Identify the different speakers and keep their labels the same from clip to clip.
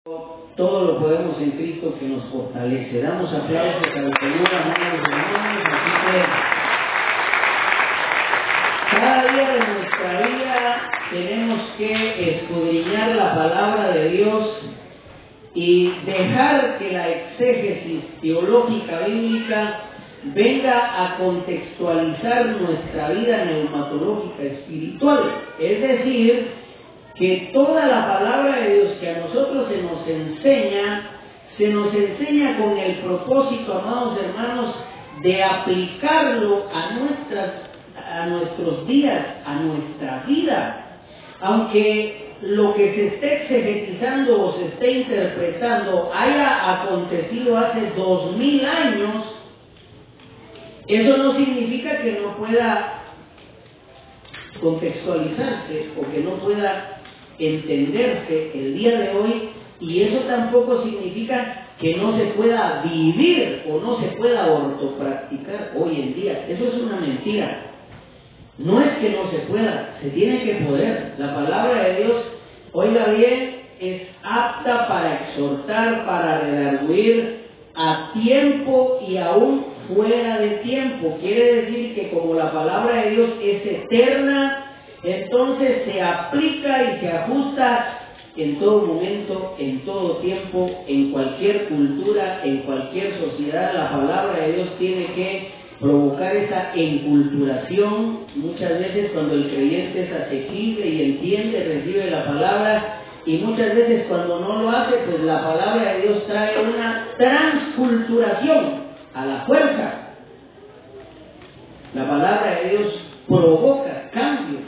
Speaker 1: Todo lo podemos en Cristo que nos fortalece. Damos aplausos al Señor, amados hermanos. Así que cada día de nuestra vida tenemos que escudriñar la palabra de Dios y dejar que la exégesis teológica bíblica venga a contextualizar nuestra vida neumatológica espiritual. Es decir, que toda la palabra de Dios que a nosotros se nos enseña con el propósito, amados hermanos, de aplicarlo a nuestros días, a nuestra vida. Aunque lo que se esté exegetizando o se esté interpretando haya acontecido hace 2000 años, eso no significa que no pueda contextualizarse o que no pueda entenderse el día de hoy, y eso tampoco significa que no se pueda vivir o no se pueda ortopracticar hoy en día. Eso es una mentira. No es que no se pueda, se tiene que poder. La palabra de Dios, oiga bien, es apta para exhortar, para redarguir a tiempo y aún fuera de tiempo. Quiere decir que como la palabra de Dios es eterna, entonces se aplica y se ajusta en todo momento, en todo tiempo, en cualquier cultura, en cualquier sociedad. La palabra de Dios tiene que provocar esa enculturación. Muchas veces cuando el creyente es asequible y entiende, recibe la palabra, y muchas veces cuando no lo hace, pues la palabra de Dios trae una transculturación a la fuerza. La palabra de Dios provoca cambios.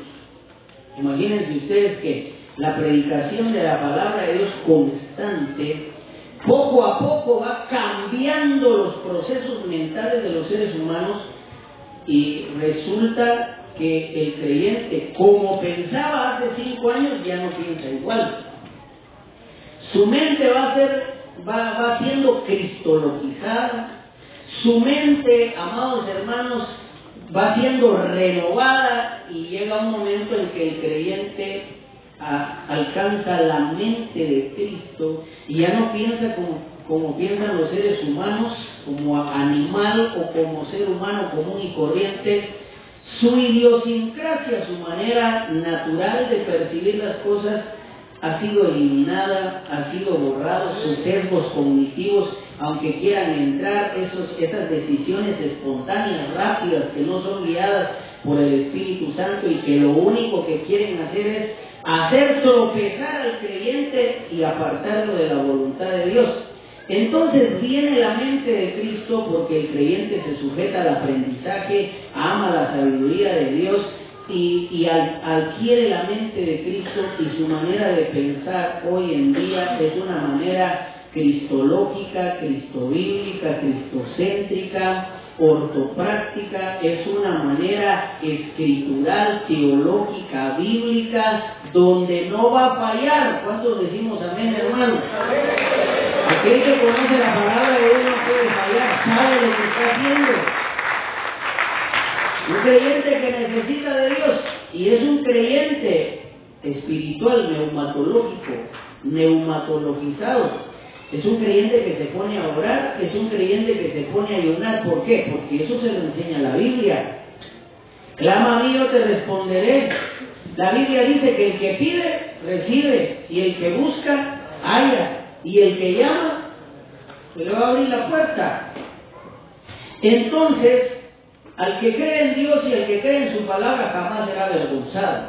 Speaker 1: Imagínense ustedes que la predicación de la palabra de Dios constante, poco a poco va cambiando los procesos mentales de los seres humanos, y resulta que el creyente, como pensaba hace 5 años, ya no piensa igual. Su mente va siendo cristologizada, su mente, amados hermanos, va siendo renovada, y llega un momento en que el creyente alcanza la mente de Cristo y ya no piensa como piensan los seres humanos, como animal o como ser humano común y corriente. Su idiosincrasia, su manera natural de percibir las cosas ha sido eliminada, ha sido borrado, sus sesgos cognitivos, aunque quieran entrar, esas decisiones espontáneas, rápidas, que no son guiadas por el Espíritu Santo y que lo único que quieren hacer es hacer tropezar al creyente y apartarlo de la voluntad de Dios. Entonces viene la mente de Cristo, porque el creyente se sujeta al aprendizaje, ama la sabiduría de Dios y adquiere la mente de Cristo, y su manera de pensar hoy en día es una manera cristológica, cristobíblica, cristocéntrica, ortopráctica. Es una manera escritural, teológica, bíblica, donde no va a fallar. ¿Cuántos decimos amén, hermanos? Aquel que conoce la palabra de Dios no puede fallar, sabe lo que está haciendo. Un creyente que necesita de Dios, y es un creyente espiritual, neumatologizado. Es un creyente que se pone a orar, es un creyente que se pone a ayunar. ¿Por qué? Porque eso se lo enseña la Biblia. Clama a mí, yo te responderé. La Biblia dice que el que pide, recibe, y el que busca, halla, y el que llama, se le va a abrir la puerta. Entonces, al que cree en Dios y al que cree en su palabra jamás será avergonzado.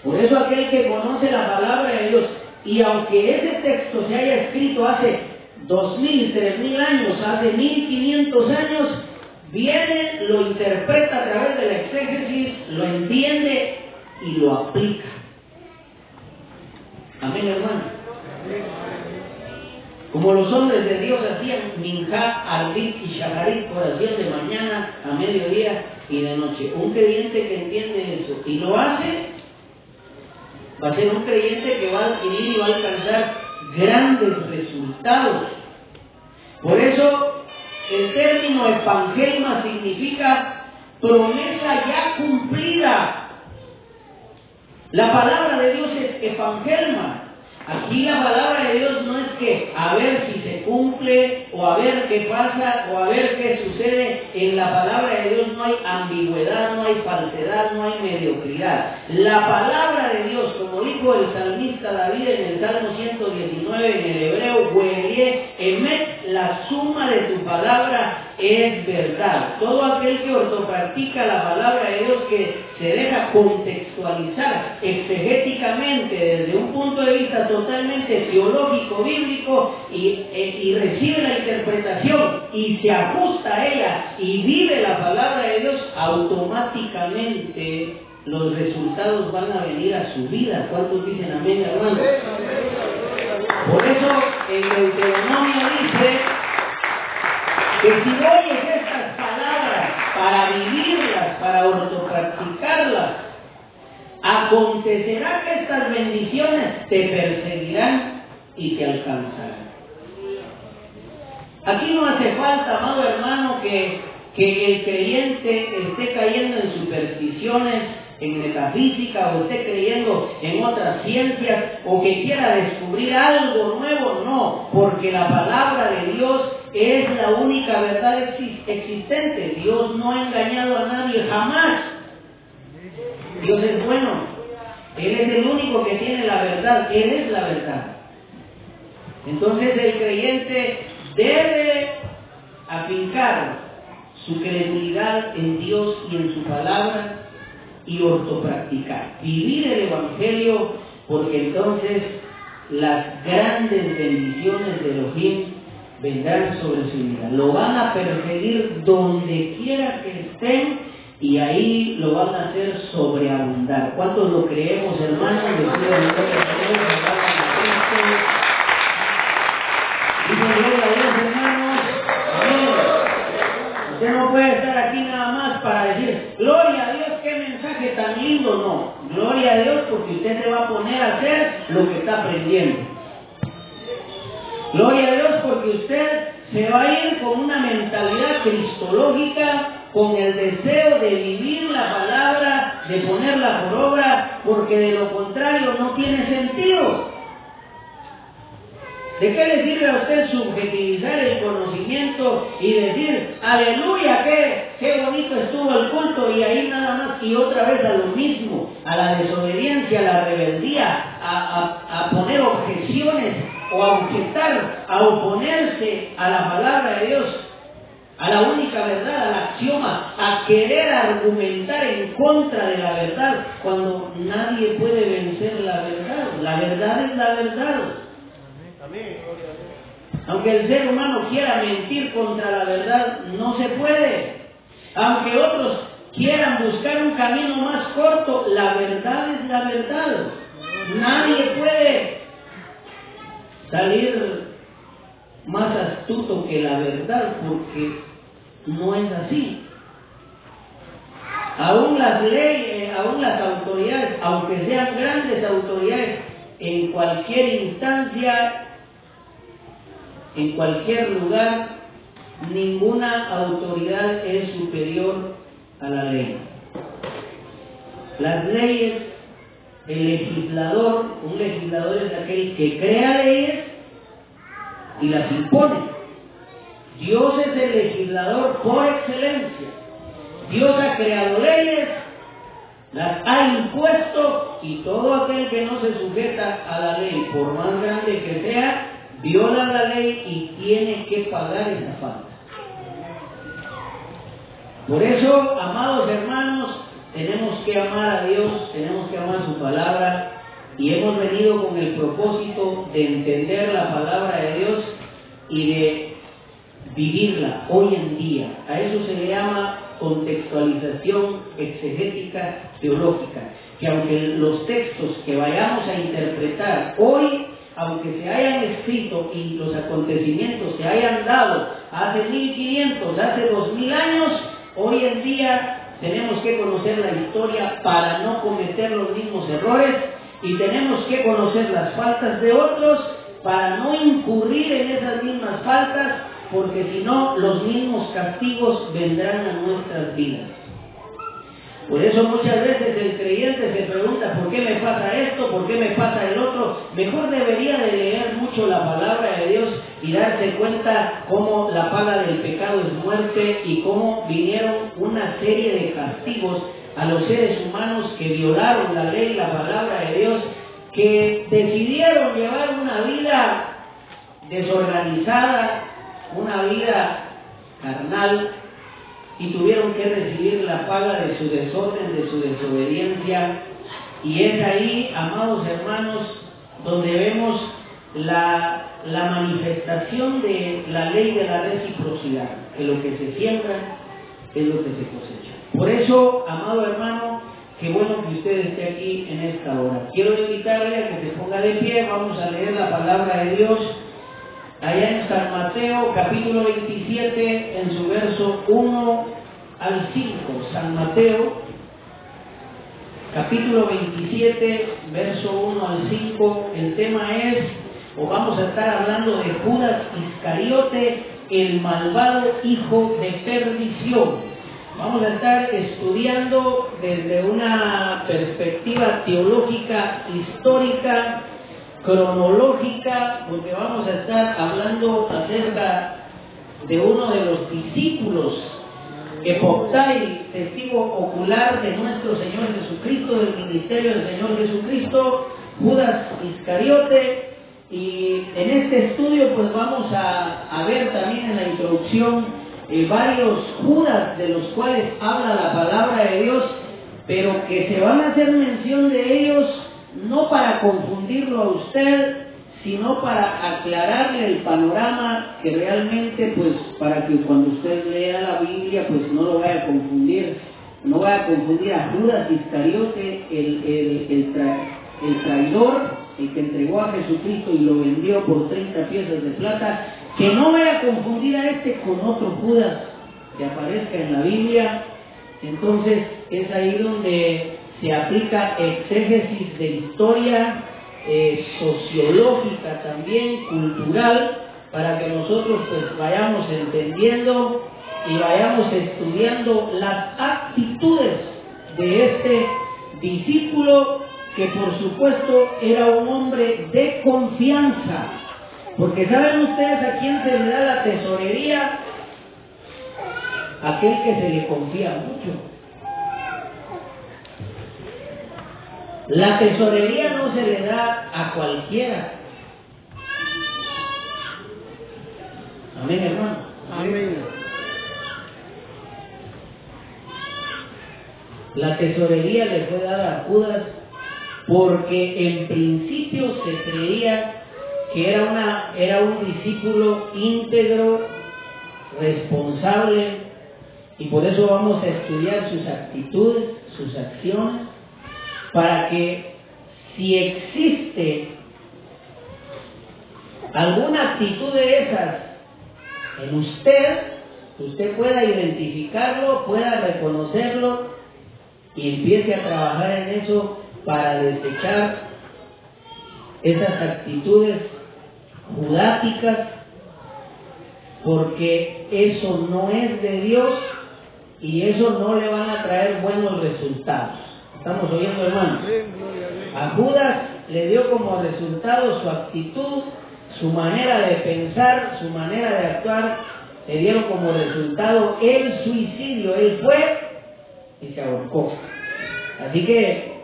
Speaker 1: Por eso aquel que conoce la palabra de Dios, y aunque ese texto se haya escrito hace 2000, 3000 años, hace 1500 años, viene, lo interpreta a través de la exégesis, lo entiende y lo aplica. Amén, hermano. Como los hombres de Dios hacían minjá, arbit y shamarit, oración de mañana, a mediodía y de noche. Un creyente que entiende eso y lo hace, va a ser un creyente que va a adquirir y va a alcanzar grandes resultados. Por eso el término evangelma significa promesa ya cumplida. La palabra de Dios es evangelma. Aquí la palabra de Dios no es que a ver si se cumple, o a ver qué pasa, o a ver qué sucede. En la palabra de Dios no hay ambigüedad, no hay falsedad, no hay mediocridad. La palabra de Dios, como dijo el salmista David en el Salmo 119 en el hebreo, Huelie emet, la suma de tu palabra es verdad. Todo aquel que ortopractica la palabra de Dios, que se deja contextualizar exegéticamente desde un punto de vista totalmente teológico, bíblico, y recibe la interpretación y se ajusta a ella y vive la palabra de Dios, automáticamente los resultados van a venir a su vida. ¿Cuántos dicen amén, hermanos? Por eso en Deuteronomio dice que si oyes estas palabras para vivirlas, para ortopracticarlas, acontecerá que estas bendiciones te perseguirán y te alcanzarán. Aquí no hace falta, amado hermano, que el creyente esté cayendo en supersticiones, en metafísica, o esté creyendo en otras ciencias, o que quiera descubrir algo nuevo. No, porque la palabra de Dios es la única verdad existente. Dios no ha engañado a nadie jamás. Dios es bueno. Él es el único que tiene la verdad. Él es la verdad. Entonces el creyente debe afincar su credibilidad en Dios y en su palabra y ortopracticar, vivir el Evangelio, porque entonces las grandes bendiciones de Elohim vendrán sobre su vida. Lo van a perseguir donde quiera que estén, y ahí lo van a hacer sobreabundar. ¿Cuántos lo creemos, hermanos? Dice gloria a Dios, hermanos. Amén. Usted no puede estar aquí nada más para decir gloria a Dios, qué mensaje tan lindo. No, gloria a Dios, porque usted se va a poner a hacer lo que está aprendiendo. Gloria a Dios, porque usted se va a ir con una mentalidad cristológica, con el deseo de vivir la palabra, de ponerla por obra, porque de lo contrario no tiene sentido. ¿De qué le sirve a usted subjetivizar el conocimiento y decir, aleluya, qué bonito estuvo el culto, y ahí nada más, y otra vez a lo mismo, a la desobediencia, a la rebeldía, a poner objeciones, o a objetar, a oponerse a la palabra de Dios, a la única verdad, al axioma, a querer argumentar en contra de la verdad, cuando nadie puede vencer la verdad? La verdad es la verdad. Aunque el ser humano quiera mentir contra la verdad, no se puede. Aunque otros quieran buscar un camino más corto, la verdad es la verdad. Nadie puede salir más astuto que la verdad, porque no es así. Aún las leyes, aún las autoridades, aunque sean grandes autoridades, en cualquier instancia, en cualquier lugar, ninguna autoridad es superior a la ley. Las leyes, el legislador, un legislador es aquel que crea leyes y las impone. Dios es el legislador por excelencia. Dios ha creado leyes, las ha impuesto, y todo aquel que no se sujeta a la ley, por más grande que sea, viola la ley y tiene que pagar esa falta. Por eso, amados hermanos, tenemos que amar a Dios, tenemos que amar su palabra, y hemos venido con el propósito de entender la palabra de Dios y de vivirla hoy en día. A eso se le llama contextualización exegética teológica, que aunque los textos que vayamos a interpretar hoy, aunque se hayan escrito y los acontecimientos se hayan dado hace 1500, hace 2000 años, hoy en día tenemos que conocer la historia para no cometer los mismos errores, y tenemos que conocer las faltas de otros para no incurrir en esas mismas faltas, porque si no, los mismos castigos vendrán a nuestras vidas. Por eso muchas veces el creyente se pregunta, ¿por qué me pasa esto? ¿Por qué me pasa el otro? Mejor debería de leer mucho la palabra de Dios y darse cuenta cómo la paga del pecado es muerte y cómo vinieron una serie de castigos a los seres humanos que violaron la ley, la palabra de Dios, que decidieron llevar una vida desorganizada, una vida carnal, y tuvieron que recibir la paga de su desorden, de su desobediencia. Y es ahí, amados hermanos, donde vemos la manifestación de la ley de la reciprocidad, que lo que se siembra es lo que se cosecha. Por eso, amado hermano, qué bueno que usted esté aquí en esta hora. Quiero invitarle a que se ponga de pie. Vamos a leer la palabra de Dios allá en San Mateo, capítulo 27, en su verso 1 al 5. San Mateo, capítulo 27, verso 1 al 5. El tema es, o vamos a estar hablando de Judas Iscariote, el malvado hijo de perdición. Vamos a estar estudiando desde una perspectiva teológica, histórica, cronológica, porque vamos a estar hablando acerca de uno de los discípulos, epoptai, testigo ocular de nuestro Señor Jesucristo, del ministerio del Señor Jesucristo, Judas Iscariote. Y en este estudio pues vamos a ver también en la introducción varios Judas de los cuales habla la palabra de Dios, pero que se van a hacer mención de ellos no para confundirlo a usted, sino para aclararle el panorama, que realmente pues para que cuando usted lea la Biblia pues no lo vaya a confundir, no vaya a confundir a Judas Iscariote, el traidor, el que entregó a Jesucristo y lo vendió por 30 piezas de plata, que no vaya a confundir a este con otro Judas que aparezca en la Biblia. Entonces es ahí donde se aplica exégesis de historia, sociológica también, cultural, para que nosotros pues vayamos entendiendo y vayamos estudiando las actitudes de este discípulo, que por supuesto era un hombre de confianza, porque ¿saben ustedes a quién se le da la tesorería? Aquel que se le confía mucho. La tesorería no se le da a cualquiera. Amén, hermano.
Speaker 2: Amén.
Speaker 1: La tesorería le fue dada a Judas porque en principio se creía que era un discípulo íntegro, responsable, y por eso vamos a estudiar sus actitudes, sus acciones, para que si existe alguna actitud de esas en usted pueda identificarlo, pueda reconocerlo y empiece a trabajar en eso para desechar esas actitudes judáticas, porque eso no es de Dios y eso no le van a traer buenos resultados. ¿Estamos oyendo, hermano? A Judas le dio como resultado su actitud, su manera de pensar, su manera de actuar, le dieron como resultado el suicidio. Él fue y se ahorcó. Así que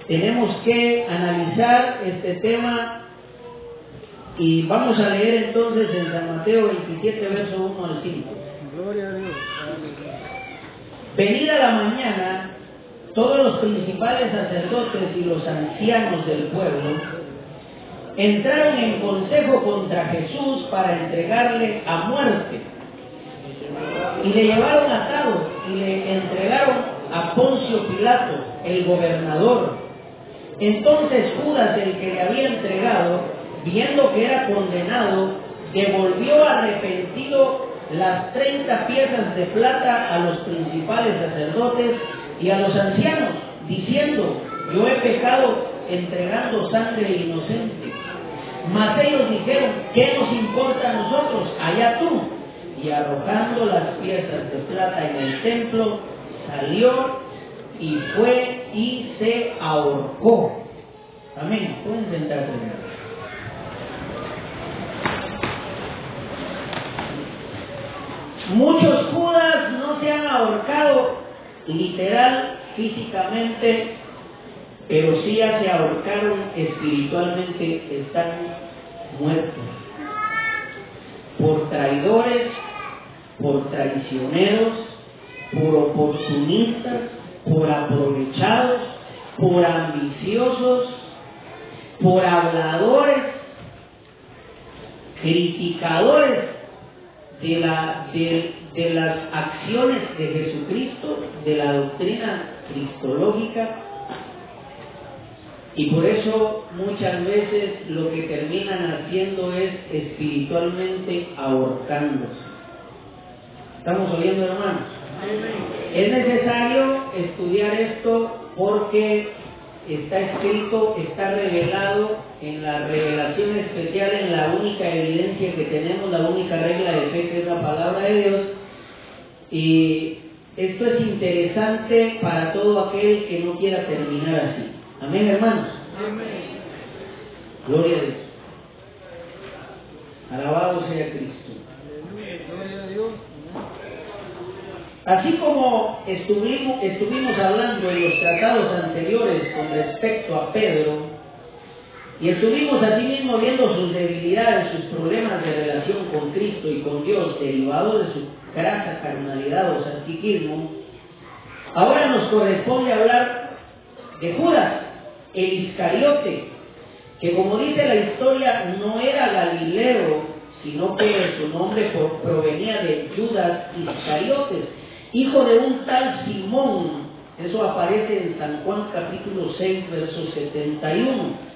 Speaker 1: tenemos que analizar este tema y vamos a leer entonces en San Mateo 27, verso 1 al 5.
Speaker 2: Gloria a Dios.
Speaker 1: Venida la mañana, todos los principales sacerdotes y los ancianos del pueblo entraron en consejo contra Jesús para entregarle a muerte. Y le llevaron atado y le entregaron a Poncio Pilato, el gobernador. Entonces Judas, el que le había entregado, viendo que era condenado, devolvió arrepentido las 30 piezas de plata a los principales sacerdotes y a los ancianos, diciendo: yo he pecado entregando sangre inocente. Mas ellos dijeron: ¿qué nos importa a nosotros? Allá tú. Y arrojando las piezas de plata en el templo, salió y fue y se ahorcó. Amén. Pueden sentarse. Muchos Judas no se han ahorcado literal, físicamente, pero sí ya se ahorcaron espiritualmente, están muertos. Por traidores, por traicioneros, por oportunistas, por aprovechados, por ambiciosos, por habladores, criticadores de las acciones de Jesucristo, de la doctrina cristológica, y por eso muchas veces lo que terminan haciendo es espiritualmente ahorcándose. ¿Estamos oyendo, hermanos? Es necesario estudiar esto porque está escrito, está revelado en la revelación especial, en la única evidencia que tenemos, la única regla de fe, que es la palabra de Dios. Y esto es interesante para todo aquel que no quiera terminar así. Amén, hermanos. Amén. Gloria a Dios. Alabado sea Cristo. Gloria a Dios. Así como estuvimos hablando en los tratados anteriores con respecto a Pedro, y estuvimos asimismo viendo sus debilidades, sus problemas de relación con Cristo y con Dios, derivados de su grasa, carnalidad o santiquismo, ahora nos corresponde hablar de Judas, el Iscariote, que como dice la historia no era Galileo, sino que su nombre provenía de Judas Iscariotes, hijo de un tal Simón. Eso aparece en San Juan capítulo 6, verso 71.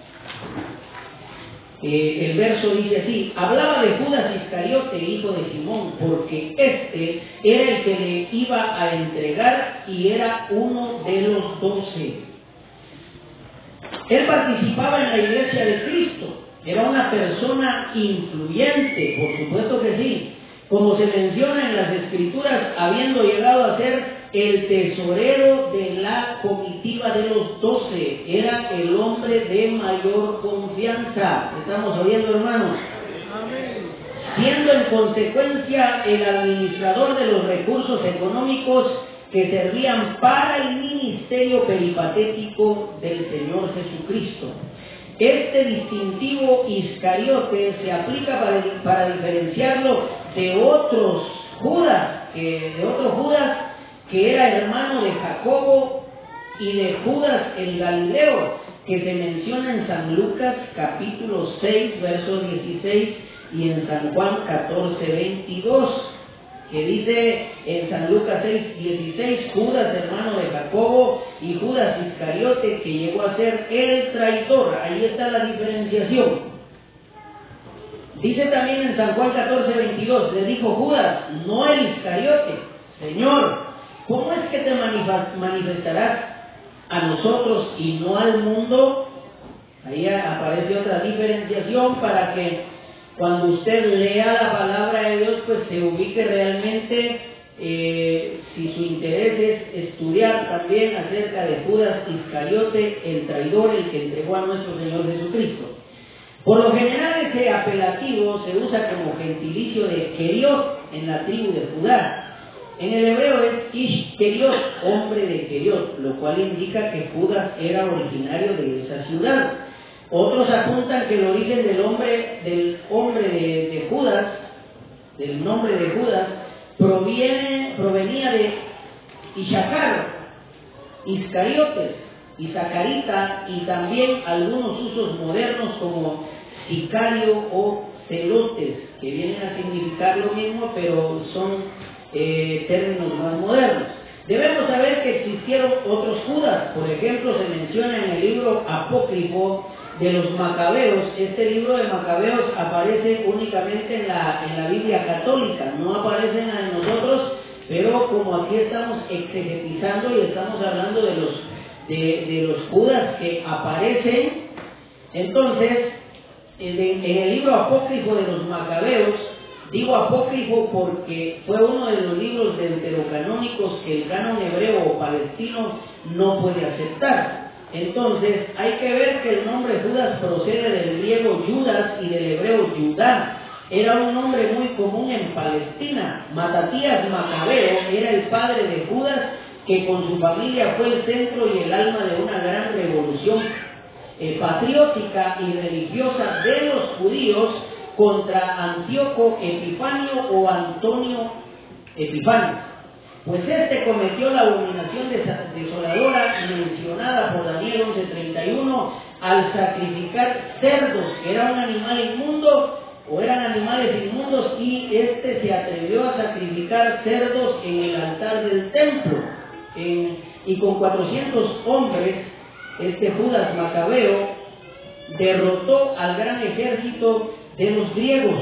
Speaker 1: El verso dice así: hablaba de Judas Iscariote, hijo de Simón, porque este era el que le iba a entregar y era uno de los 12. Él participaba en la iglesia de Cristo, era una persona influyente, por supuesto que sí, como se menciona en las Escrituras, habiendo llegado a ser el tesorero de la comitiva de los 12, era el hombre de mayor confianza. ¿Estamos oyendo, hermanos? Amén. Siendo en consecuencia el administrador de los recursos económicos que servían para el ministerio peripatético del Señor Jesucristo. Este distintivo Iscariote se aplica para diferenciarlo de otros Judas, que era hermano de Jacobo, y de Judas el Galileo, que se menciona en San Lucas capítulo 6, verso 16, y en San Juan 14, 22, que dice en San Lucas 6, 16, Judas hermano de Jacobo y Judas Iscariote, que llegó a ser el traidor. Ahí está la diferenciación. Dice también en San Juan 14, 22, le dijo Judas, no el Iscariote: Señor, ¿cómo es que te manifestarás a nosotros y no al mundo? Ahí aparece otra diferenciación para que cuando usted lea la palabra de Dios, pues se ubique realmente, si su interés es estudiar también acerca de Judas Iscariote, el traidor, el que entregó a nuestro Señor Jesucristo. Por lo general ese apelativo se usa como gentilicio de Queriot en la tribu de Judá. En el hebreo es Ish Queriot, hombre de Queriot, lo cual indica que Judas era originario de esa ciudad. Otros apuntan que el origen del nombre de Judas, provenía de Ishacar, Iscariotes, Isacarita, y también algunos usos modernos como sicario o celotes, que vienen a significar lo mismo, pero son términos más modernos. Debemos saber que existieron otros Judas. Por ejemplo, se menciona en el libro apócrifo de los Macabeos. Este libro de Macabeos aparece únicamente en la Biblia católica, no aparece en la de nosotros, pero como aquí estamos exegetizando y estamos hablando de los Judas que aparecen, entonces en el libro apócrifo de los Macabeos Digo apócrifo porque fue uno de los libros deuterocanónicos que el canon hebreo o palestino no puede aceptar. Entonces hay que ver que el nombre Judas procede del griego Judas y del hebreo Judá. Era un nombre muy común en Palestina. Matatías Macabeo era el padre de Judas, que con su familia fue el centro y el alma de una gran revolución patriótica y religiosa de los judíos contra Antíoco Epifanio o Antonio Epifanio, pues este cometió la abominación desoladora mencionada por Daniel 11:31 al sacrificar cerdos, que era un animal inmundo o eran animales inmundos, y este se atrevió a sacrificar cerdos en el altar del templo, y con 400 hombres este Judas Macabeo derrotó al gran ejército de los griegos.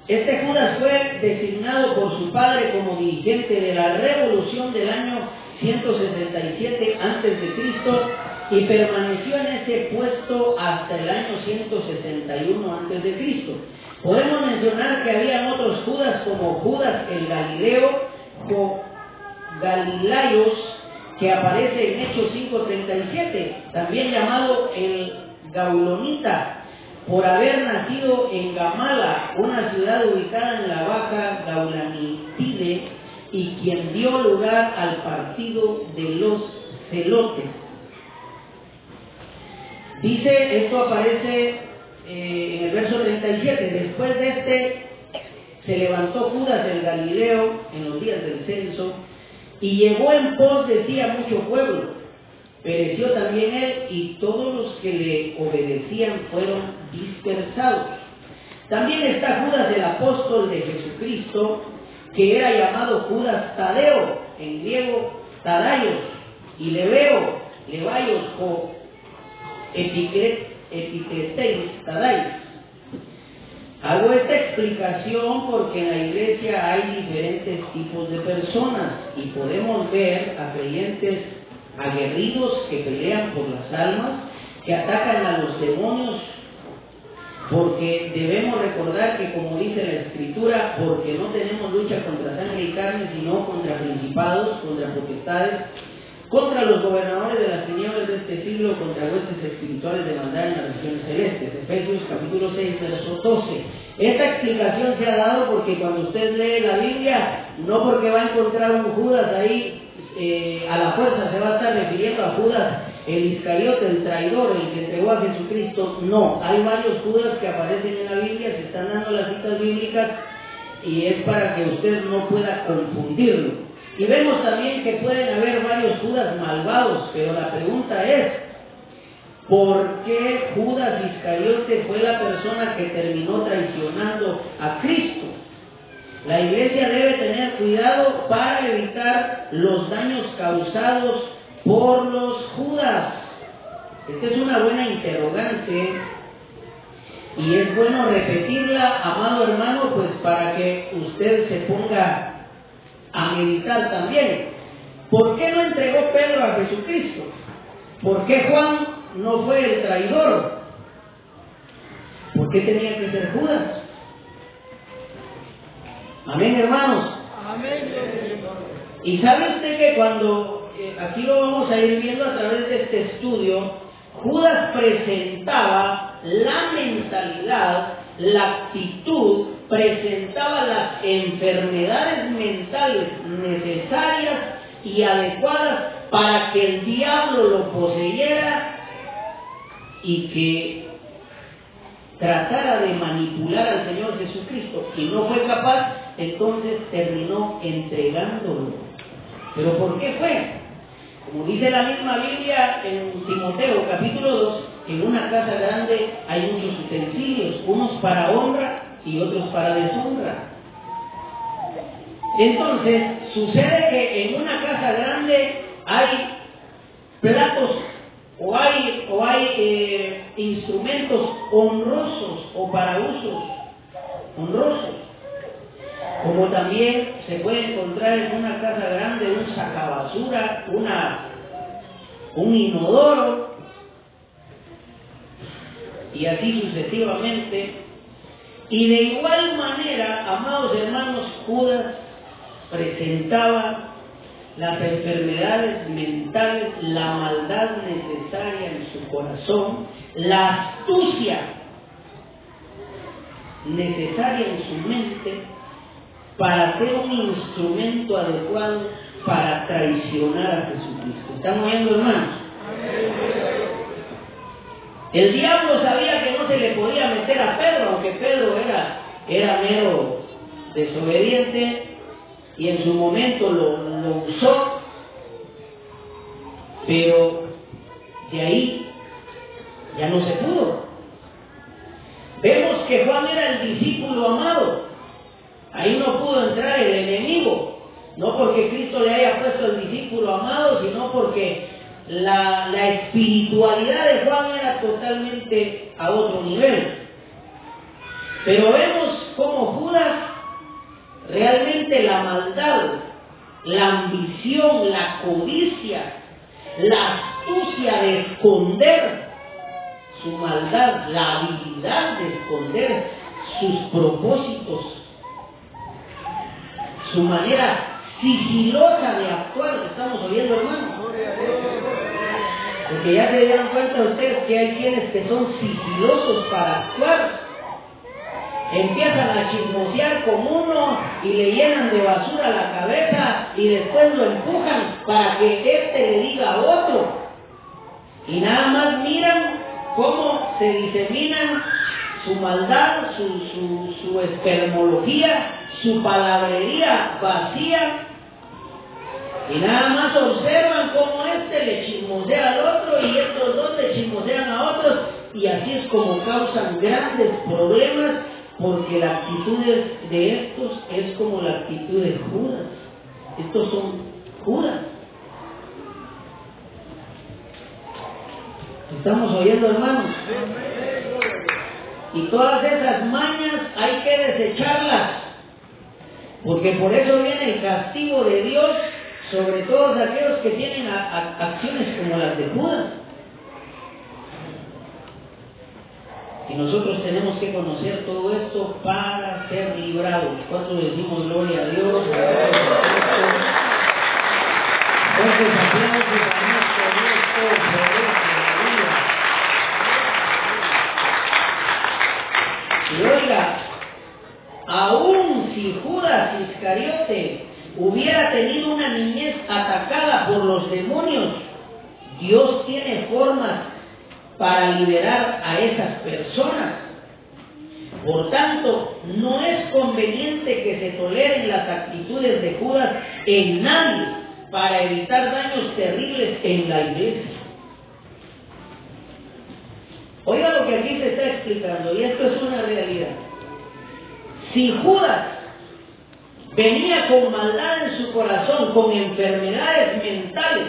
Speaker 1: Este Judas fue designado por su padre como dirigente de la revolución del año 167 a.C. y permaneció en ese puesto hasta el año 161 a.C. Podemos mencionar que había otros Judas, como Judas el Galileo o Galilayos, que aparece en Hechos 5:37, también llamado el Gaulonita, por haber nacido en Gamala, una ciudad ubicada en la Baja Gaulanitide, y quien dio lugar al partido de los celotes. Dice, esto aparece en el verso 37, después de este se levantó Judas el Galileo en los días del censo, y llegó en pos de sí a mucho pueblo. Pereció también él, y todos los que le obedecían fueron dispersados. También está Judas el apóstol de Jesucristo, que era llamado Judas Tadeo, en griego Tadaios, y Levaios o Epicleteis Tadaios. Hago esta explicación porque en la iglesia hay diferentes tipos de personas y podemos ver a creyentes aguerridos que pelean por las almas, que atacan a los demonios, porque debemos recordar que, como dice la Escritura, porque no tenemos lucha contra sangre y carne, sino contra principados, contra potestades, contra los gobernadores de las tinieblas de este siglo, contra huestes espirituales de maldad en las regiones celestes. Efesios capítulo 6, verso 12. Esta explicación se ha dado porque cuando usted lee la Biblia, no porque va a encontrar un Judas ahí, a la fuerza se va a estar refiriendo a Judas el Iscariote, el traidor, el que entregó a Jesucristo. No, hay varios Judas que aparecen en la Biblia, se están dando las citas bíblicas, y es para que usted no pueda confundirlo. Y vemos también que pueden haber varios Judas malvados, pero la pregunta es, ¿por qué Judas Iscariote fue la persona que terminó traicionando a Cristo? La iglesia debe tener cuidado para evitar los daños causados por los Judas. Esta es una buena interrogante y es bueno repetirla, amado hermano, pues para que usted se ponga a meditar también. ¿Por qué no entregó Pedro a Jesucristo? ¿Por qué Juan no fue el traidor? ¿Por qué tenía que ser Judas? Amén, hermanos.
Speaker 2: Amén.
Speaker 1: Y sabe usted que cuando, aquí lo vamos a ir viendo a través de este estudio, Judas presentaba la mentalidad, la actitud, presentaba las enfermedades mentales necesarias y adecuadas para que el diablo lo poseyera y que tratara de manipular al Señor Jesucristo, y no fue capaz, entonces terminó entregándolo. ¿Pero por qué fue? Como dice la misma Biblia en Timoteo capítulo 2, en una casa grande hay muchos utensilios, unos para honra y otros para deshonra. Entonces, sucede que en una casa grande hay platos o hay instrumentos honrosos o para usos honrosos, como también se puede encontrar en una casa grande un sacabasura, un inodoro, y así sucesivamente. Y de igual manera, amados hermanos, Judas presentaba las enfermedades mentales, la maldad necesaria en su corazón, la astucia necesaria en su mente para ser un instrumento adecuado para traicionar a Jesucristo. ¿Están oyendo, hermanos? El diablo sabía que no se le podía meter a Pedro, aunque Pedro era mero desobediente y en su momento lo usó, pero de ahí ya no se pudo. Vemos que Juan era el discípulo amado. Ahí no pudo entrar el enemigo, no porque Cristo le haya puesto el discípulo amado, sino porque la espiritualidad de Juan era totalmente a otro nivel. Pero vemos cómo Judas realmente la maldad, la ambición, la codicia, la astucia de esconder su maldad, la habilidad de esconder sus propósitos, su manera sigilosa de actuar. ¿Estamos oyendo, hermano? Porque ya se dieron cuenta ustedes que hay quienes que son sigilosos para actuar. Empiezan a chismosear con uno y le llenan de basura la cabeza y después lo empujan para que éste le diga a otro. Y nada más miran cómo se diseminan su maldad, su espermología, su palabrería vacía, y nada más observan cómo este le chismosea al otro y estos dos le chismosean a otros, y así es como causan grandes problemas, porque la actitud de estos es como la actitud de Judas. Estos son Judas. ¿Estamos oyendo, hermanos? Y todas esas mañas hay que desecharlas, porque por eso viene el castigo de Dios sobre todos aquellos que tienen acciones como las de Judas. Y nosotros tenemos que conocer todo esto para ser librados. ¿Cuántos decimos gloria a Dios? ¿Cuántos aplausos a nuestro Dios todopoderoso? Y oiga, aún si Judas Iscariote hubiera tenido una niñez atacada por los demonios, Dios tiene formas para liberar a esas personas. Por tanto, no es conveniente que se toleren las actitudes de Judas en nadie para evitar daños terribles en la iglesia. Oiga lo que aquí se está explicando, y esto es una realidad. Si Judas venía con maldad en su corazón, con enfermedades mentales,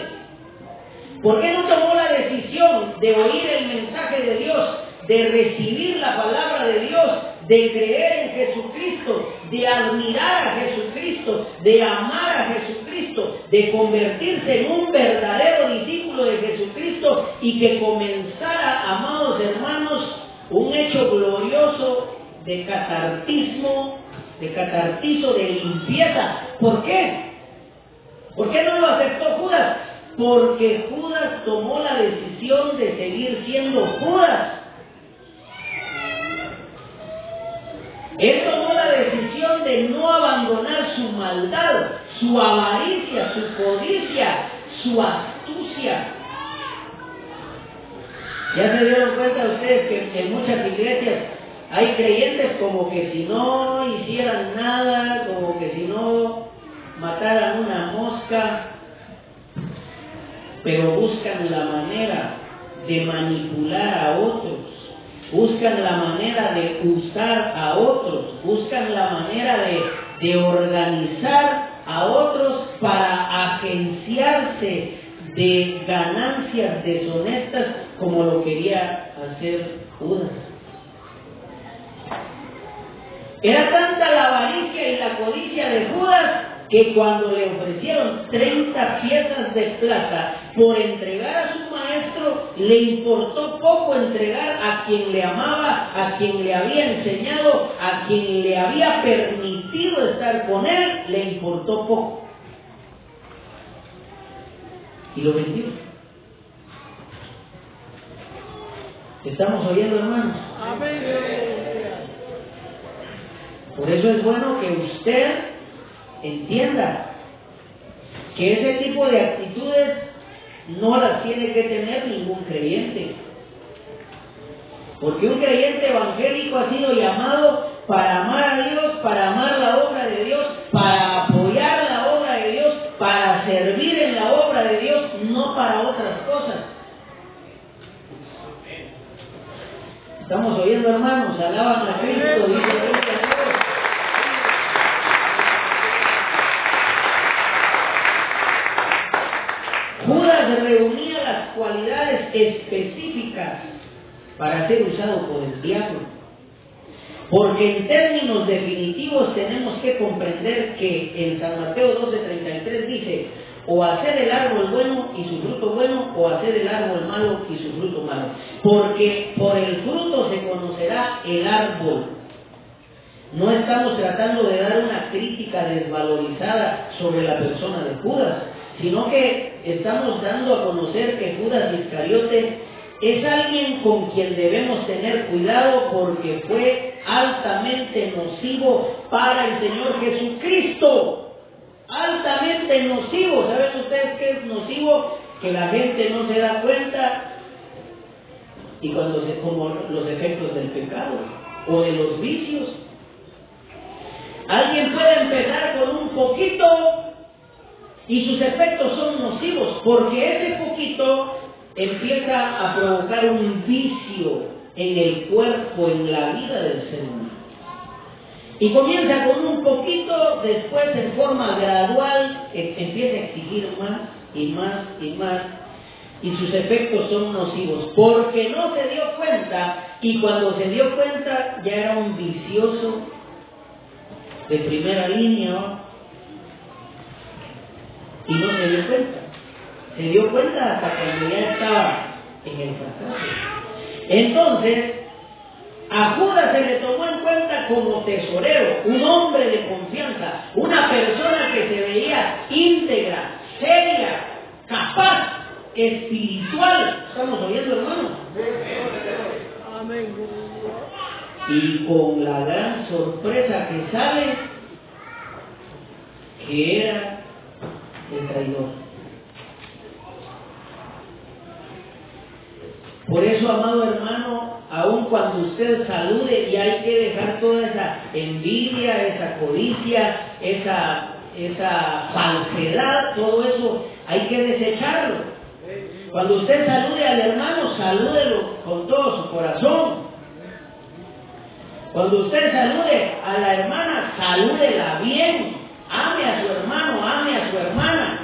Speaker 1: ¿por qué no tomó la decisión de oír el mensaje de Dios, de recibir la palabra de Dios, de creer en Jesucristo, de admirar a Jesucristo, de amar a Jesucristo, de convertirse en un verdadero discípulo de Jesucristo y que comenzara, amados hermanos, un hecho glorioso de catartismo, de catartizo, de limpieza? ¿Por qué? ¿Por qué no lo aceptó Judas? Porque Judas tomó la decisión de seguir siendo Judas. Él tomó la decisión de no abandonar su maldad, su avaricia, su codicia, su astucia. Ya se dieron cuenta ustedes que en muchas iglesias hay creyentes como que si no hicieran nada, como que si no mataran una mosca, pero buscan la manera de manipular a otros, buscan la manera de usar a otros, buscan la manera de organizar a otros para agenciarse de ganancias deshonestas, como lo quería hacer Judas. Era tanta la avaricia y la codicia de Judas que cuando le ofrecieron 30 piezas de plata por entregar a su maestro, le importó poco entregar a quien le amaba, a quien le había enseñado, a quien le había permitido estar con él, le importó poco. Y lo vendió. ¿Estamos oyendo, hermanos? Amén. Por eso es bueno que usted entienda que ese tipo de actitudes no las tiene que tener ningún creyente. Porque un creyente evangélico ha sido llamado para amar a Dios, para amar la obra de Dios, para apoyar la obra de Dios, para servir en la obra de Dios, no para otras cosas. ¿Estamos oyendo, hermanos? Alaban a Cristo, dice la Biblia. Judas reunía las cualidades específicas para ser usado por el diablo. Porque en términos definitivos tenemos que comprender que en San Mateo 12:33 dice: o hacer el árbol bueno y su fruto bueno, o hacer el árbol malo y su fruto malo. Porque por el fruto se conocerá el árbol. No estamos tratando de dar una crítica desvalorizada sobre la persona de Judas, sino que estamos dando a conocer que Judas Iscariote es alguien con quien debemos tener cuidado, porque fue altamente nocivo para el Señor Jesucristo. Altamente nocivo. ¿Saben ustedes qué es nocivo? Que la gente no se da cuenta, y cuando como los efectos del pecado o de los vicios. Alguien puede empezar con un poquito y sus efectos son nocivos, porque ese poquito empieza a provocar un vicio en el cuerpo, en la vida del ser humano. Y comienza con un poquito, después en forma gradual empieza a exigir más y más y más, y sus efectos son nocivos, porque no se dio cuenta, y cuando se dio cuenta ya era un vicioso de primera línea, y no se dio cuenta. Se dio cuenta hasta cuando ya estaba en el fracaso. Entonces, a Judas se le tomó en cuenta como tesorero, un hombre de confianza, una persona que se veía íntegra, seria, capaz, espiritual. ¿Estamos oyendo, hermano? Amén. Y con la gran sorpresa que sale, que era el traidor. Por eso, amado hermano, aun cuando usted salude, y hay que dejar toda esa envidia, esa codicia, esa falsedad, todo eso hay que desecharlo. Cuando usted salude al hermano, salúdelo con todo su corazón. Cuando usted salude a la hermana, salúdela bien. Ame a su hermano, ame a su hermana.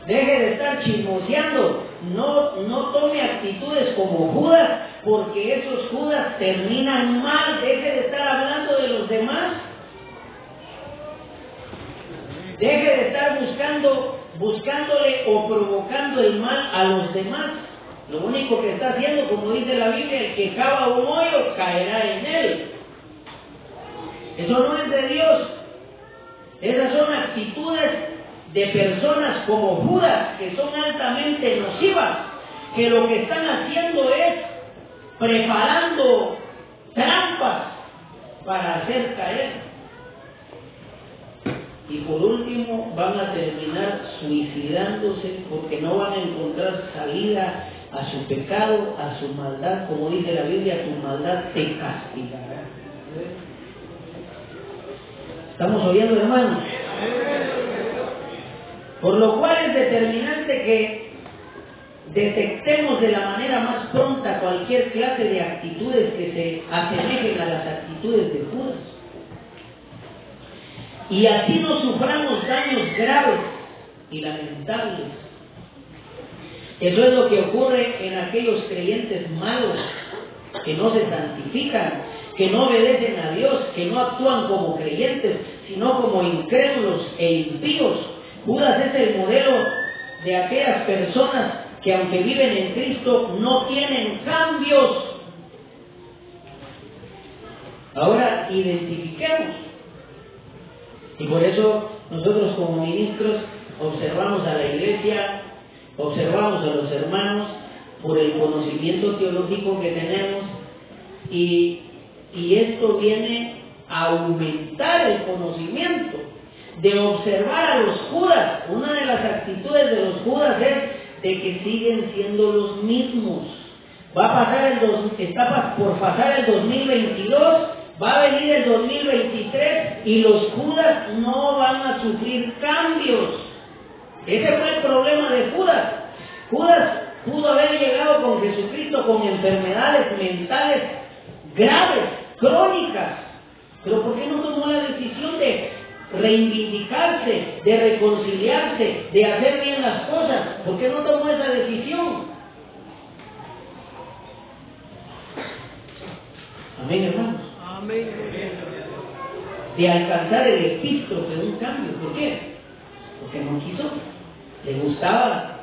Speaker 1: Deje de estar chismoseando. No tome actitudes como Judas, porque esos Judas terminan mal. Deje de estar hablando de los demás. Deje de estar buscándole o provocando el mal a los demás. Lo único que está haciendo, como dice la Biblia, el que cava un hoyo caerá en él. Eso no es de Dios. Esas son actitudes de personas como Judas, que son altamente nocivas, que lo que están haciendo es preparando trampas para hacer caer. Y por último van a terminar suicidándose, porque no van a encontrar salida a su pecado, a su maldad. Como dice la Biblia, tu maldad te castigará. ¿Estamos oyendo, hermanos? Por lo cual es determinante que detectemos de la manera más pronta cualquier clase de actitudes que se asemejen a las actitudes de Judas, y así no suframos daños graves y lamentables. Eso es lo que ocurre en aquellos creyentes malos, que no se santifican, que no obedecen a Dios, que no actúan como creyentes, sino como incrédulos e impíos. Judas es el modelo de aquellas personas que aunque viven en Cristo no tienen cambios. Ahora identifiquemos. Y por eso nosotros como ministros observamos a la iglesia, observamos a los hermanos por el conocimiento teológico que tenemos y esto viene a aumentar el conocimiento, de observar a los Judas. Una de las actitudes de los Judas es de que siguen siendo los mismos. Está por pasar el 2022, va a venir el 2023 y los Judas no van a sufrir cambios. Ese fue el problema de Judas. Judas pudo haber llegado con Jesucristo con enfermedades mentales graves, crónicas, pero ¿por qué no tomó la decisión de reivindicarse, de reconciliarse, de hacer bien las cosas? ¿Por qué no tomó esa decisión? Amén, hermanos.
Speaker 2: Amén.
Speaker 1: De alcanzar el epístrofe de un cambio. ¿Por qué? Porque no quiso. Le gustaba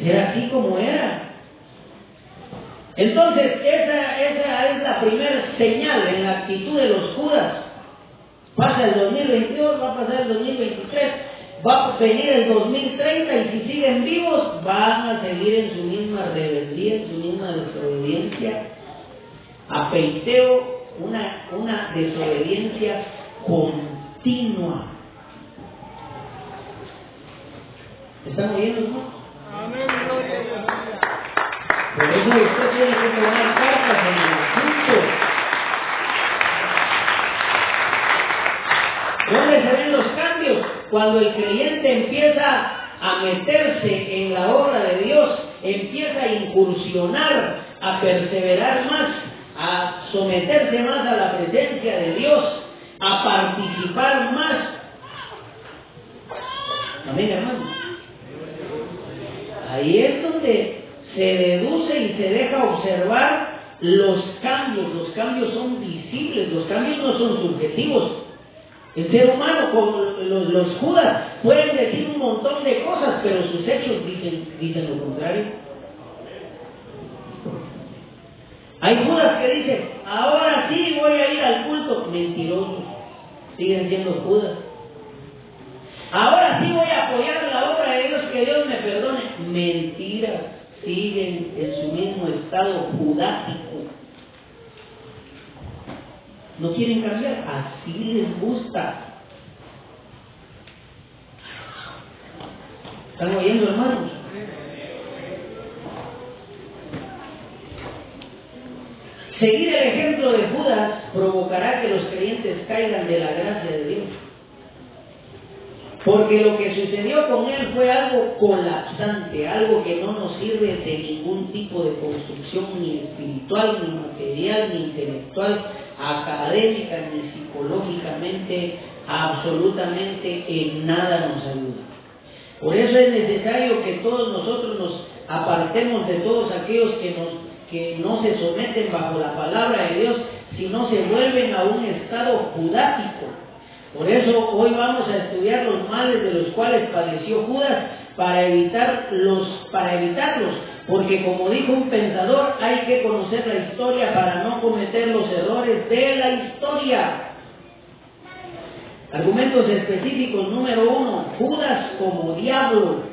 Speaker 1: ser así como era. Entonces, esa es la primera señal en la actitud de los Judas. Pasa el 2022, va a pasar el 2023, va a venir el 2030 y si siguen vivos van a seguir en su misma rebeldía, en su misma desobediencia. Apeiteo, una desobediencia continua. ¿Están oyendo, hermanos?
Speaker 2: Amén, gloria a Dios.
Speaker 1: Por eso usted tiene que tomar cartas en el asunto. ¿Dónde se ven los cambios? Cuando el creyente empieza a meterse en la obra de Dios, empieza a incursionar, a perseverar más, a someterse más a la presencia de Dios, a participar más. Amén, hermano. Ahí es donde se deduce y se deja observar los cambios. Los cambios son visibles, los cambios no son subjetivos. El ser humano, como los Judas, pueden decir un montón de cosas, pero sus hechos dicen lo contrario. Hay Judas que dicen, ahora sí voy a ir al culto. Mentirosos, siguen siendo Judas. Ahora sí voy a apoyar la obra de Dios, que Dios me perdone. Mentiras, siguen en su mismo estado judático. No quieren cambiar, así les gusta. ¿Están oyendo, hermanos? Seguir el ejemplo de Judas provocará que los creyentes caigan de la gracia de Dios. Porque lo que sucedió con él fue algo colapsante, algo que no nos sirve de ningún tipo de construcción, ni espiritual, ni material, ni intelectual, académica, ni psicológicamente, absolutamente en nada nos ayuda. Por eso es necesario que todos nosotros nos apartemos de todos aquellos que no se someten bajo la palabra de Dios, sino se vuelven a un estado judático. Por eso hoy vamos a estudiar los males de los cuales padeció Judas para evitarlos, porque como dijo un pensador, hay que conocer la historia para no cometer los errores de la historia. Argumentos específicos. Número 1, Judas como diablo.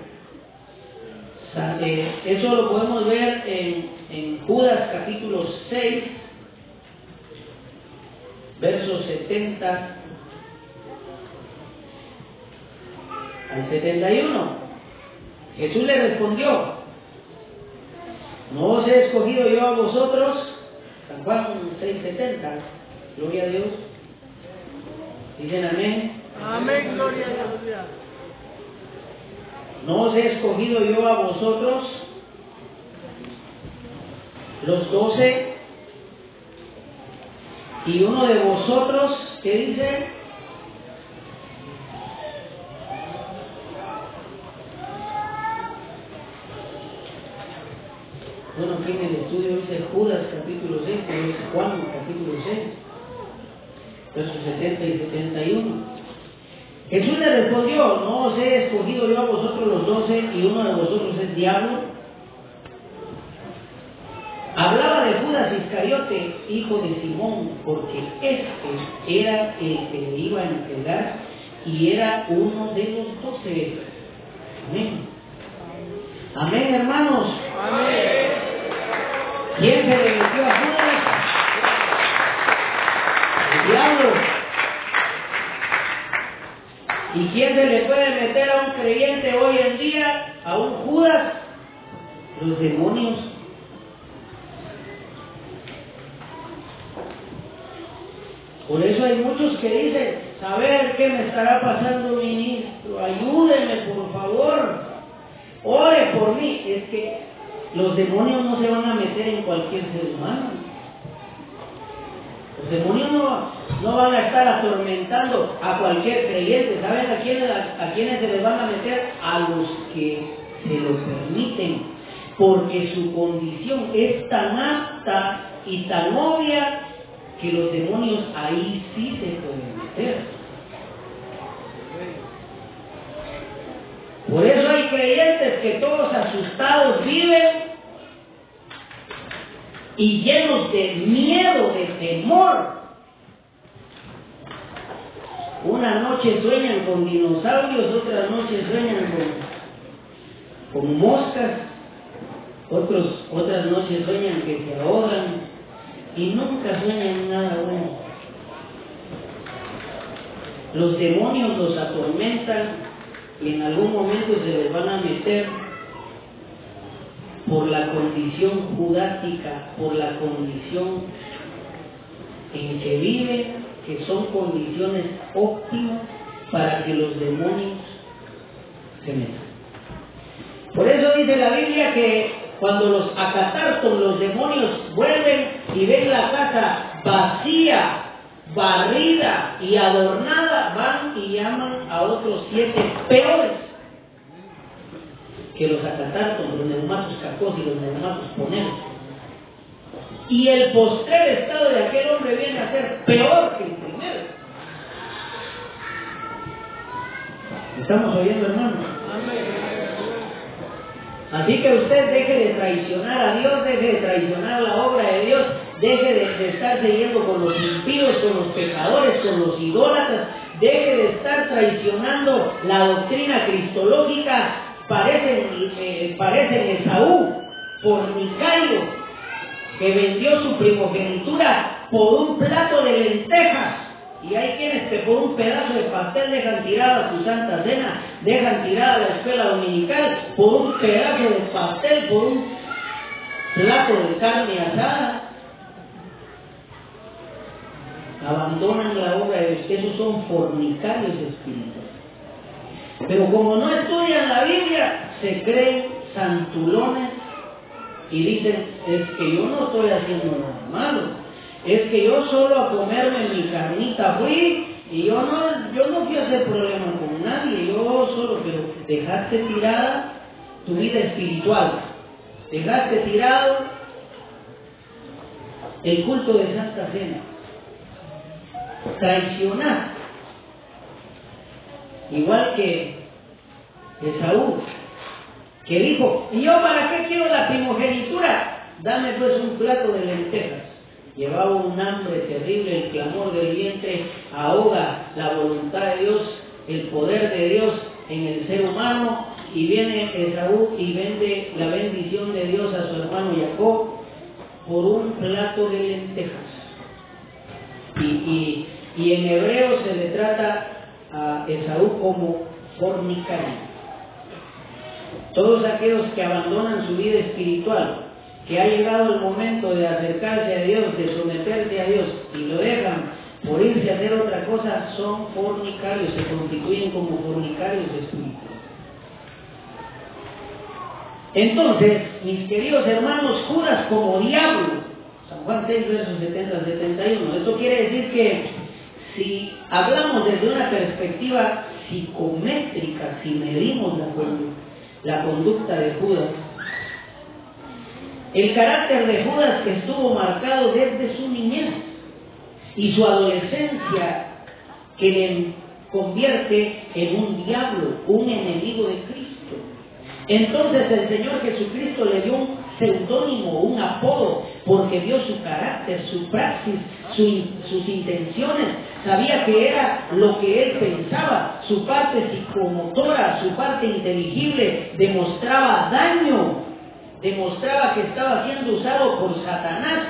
Speaker 1: Eso lo podemos ver en Judas capítulo 6, versos 70 al 71. Jesús le respondió: ¿no os he escogido yo a vosotros? San Juan 6:70. Gloria a Dios. Dicen amén.
Speaker 2: Amén, gloria a Dios.
Speaker 1: ¿No os he escogido yo a vosotros, los 12? Y uno de vosotros, ¿qué dice? Bueno, aquí en el estudio dice Judas capítulo 6, pero dice Juan capítulo 6, versos 70 y 71. Jesús le respondió: ¿no os he escogido yo a vosotros los 12 y uno de vosotros es diablo? fuerte, hijo de Simón, porque este era el que le iba a entregar y era uno de los 12. Amén. Amén, hermanos.
Speaker 2: Amén.
Speaker 1: ¿Quién se le metió a Judas? El diablo. ¿Y quién se le puede meter a un creyente hoy en día? ¿A un Judas? Los demonios. Por eso hay muchos que dicen, saber qué me estará pasando, ministro, ayúdeme por favor, ore por mí. Es que los demonios no se van a meter en cualquier ser humano. Los demonios no van a estar atormentando a cualquier creyente. ¿Saben a quiénes se les van a meter? A los que se lo permiten, porque su condición es tan apta y tan obvia que los demonios ahí sí se pueden meter. Por eso hay creyentes que todos asustados viven y llenos de miedo, de temor. Una noche sueñan con dinosaurios, otras noches sueñan con moscas, otras noches sueñan que se ahogan y nunca sueñan nada bueno. Los demonios los atormentan y en algún momento se les van a meter por la condición judática, por la condición en que viven, que son condiciones óptimas para que los demonios se metan. Por eso dice la Biblia que cuando los acatartos, los demonios, vuelven y ven la casa vacía, barrida y adornada, van y llaman a otros 7 peores que los acatartos, los neumatos cacos y los neumatos poneros. Y el postrer estado de aquel hombre viene a ser peor que el primero. ¿Estamos oyendo, hermanos? Así que usted deje de traicionar a Dios, deje de traicionar la obra de Dios, deje de estarse yendo con los impíos, con los pecadores, con los idólatras, deje de estar traicionando la doctrina cristológica. Parecen Esaú, fornicario, que vendió su primogenitura por un plato de lentejas. Y hay quienes que por un pedazo de pastel dejan tirada su santa cena, dejan tirada la escuela dominical, por un pedazo de pastel, por un plato de carne asada. Abandonan la obra de Dios. Esos son fornicarios espirituales. Pero como no estudian la Biblia, se creen santulones y dicen, es que yo no estoy haciendo nada malo, es que yo solo a comerme mi carnita fui y yo no fui a hacer problema con nadie, yo solo, pero dejaste tirada tu vida espiritual, dejaste tirado el culto de Santa Cena, traicionaste. Igual que Esaú, que dijo, ¿y yo para qué quiero la primogenitura? Dame pues un plato de lentejas. Llevaba un hambre terrible, el clamor del vientre ahoga la voluntad de Dios, el poder de Dios en el ser humano, y viene Esaú y vende la bendición de Dios a su hermano Jacob por un plato de lentejas. Y en hebreo se le trata a Esaú como fornicario. Todos aquellos que abandonan su vida espiritual, que ha llegado el momento de acercarse a Dios, de someterse a Dios y lo dejan por irse a hacer otra cosa, son fornicarios, se constituyen como fornicarios espirituales. Entonces, mis queridos hermanos, Judas como diablo, San Juan 6, versos 70 al 71, esto quiere decir que si hablamos desde una perspectiva psicométrica, si medimos la conducta de Judas, el carácter de Judas estuvo marcado desde su niñez y su adolescencia, que le convierte en un diablo, un enemigo de Cristo. Entonces el Señor Jesucristo le dio un seudónimo, un apodo, porque vio su carácter, su praxis, sus intenciones, sabía que era lo que él pensaba, su parte psicomotora, su parte inteligible demostraba daño, demostraba que estaba siendo usado por Satanás.